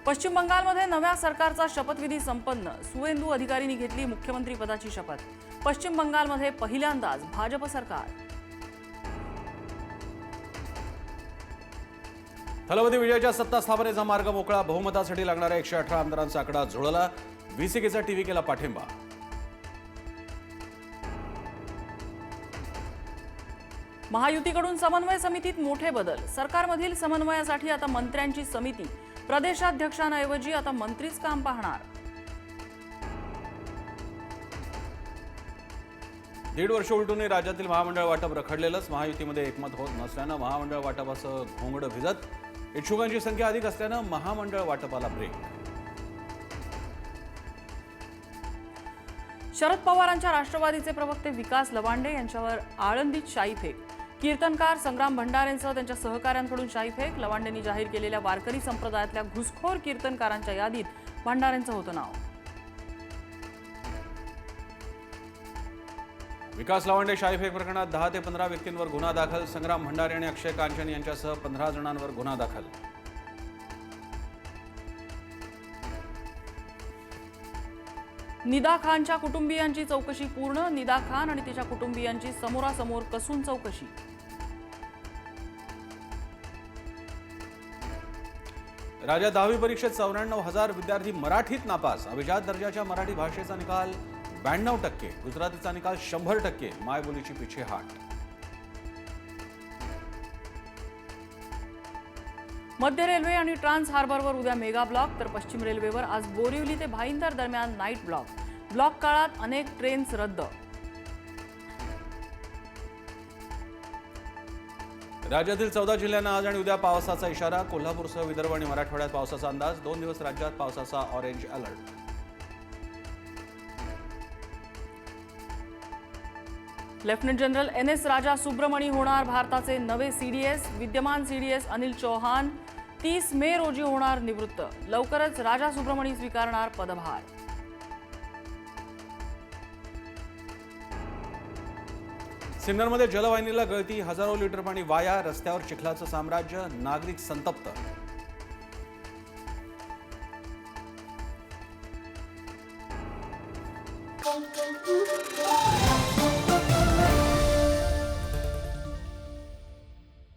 पश्चिम बंगालमध्ये नव्या सरकारचा शपथविधी संपन्न। सुवेंदू अधिकारींनी घेतली मुख्यमंत्री पदाची शपथ। पश्चिम बंगालमध्ये पहिल्यांदाच भाजप सरकार। थलवदी विजयाच्या सत्ता स्थापनेचा मार्ग मोकळा। बहुमतासाठी लागणाऱ्या 118 आमदारांचा आकडा जुळला। व्हीसीकेचा टीव्हीकेला पाठिंबा। महायुतीकडून समन्वय समितीत मोठे बदल। सरकारमधील समन्वयासाठी आता मंत्र्यांची समिती। प्रदेशाध्यक्षांऐवजी आता मंत्रीच काम पाहणार। 1.5 वर्ष उलटूनही राज्यातील महामंडळ वाटप रखडलेलंच। महायुतीमध्ये एकमत होत नसल्यानं महामंडळ वाटपाचं घोंगडं भिजत। इच्छुकांची संख्या अधिक असल्यानं महामंडळ वाटपाला ब्रेक। शरद पवारांच्या राष्ट्रवादीचे प्रवक्ते विकास लवांडे यांच्यावर आळंदीत शाईफेक। कीर्तनकार संग्राम भंडारेंसह त्यांच्या सहकाऱ्यांकडून शाईफेक। लवांडेंनी जाहीर केलेल्या वारकरी संप्रदायातल्या घुसखोर कीर्तनकारांच्या यादीत भंडारेंचं होतं नाव। विकास लवांडे शाईफेक प्रकरणात 10 ते 15 व्यक्तींवर गुन्हा दाखल। संग्राम भंडारे आणि अक्षय कांचन यांच्यासह 15 जणांवर गुन्हा दाखल। निदा खानच्या कुटुंबियांची चौकशी पूर्ण। निदा खान आणि तिच्या कुटुंबियांची समोरासमोर कसून चौकशी। राज्यात 10वी परीक्षेत 94,000 विद्यार्थी मराठीत नापास। अभिजात दर्जाच्या मराठी भाषेचा निकाल 92%। गुजरातीचा निकाल 100%। मायबोलीची पिछेहाट। मध्य रेल्वे आणि ट्रान्स हार्बरवर उद्या मेगा ब्लॉक, तर पश्चिम रेल्वेवर आज बोरिवली ते भाईंदर दरम्यान नाईट ब्लॉक। ब्लॉक काळात अनेक ट्रेन्स रद्द। राज्यातील 14 जिल्ह्यांना आज आणि उद्या पावसाचा इशारा। कोल्हापूरसह विदर्भ आणि मराठवाड्यात पावसाचा अंदाज। 2 दिवस राज्यात पावसाचा orange alert. Lieutenant general NS राजा सुब्रमणी होणार भारताचे नवे CDS। विद्यमान CDS अनिल चौहान 30 मे रोजी होणार निवृत्त। लवकरच राजा सुब्रमणी स्वीकारणार पदभार। सिन्नरमध्ये जलवाहिनीला गळती। हजारो लिटर पाणी वाया। रस्त्यावर चिखलाचं साम्राज्य। नागरिक संतप्त।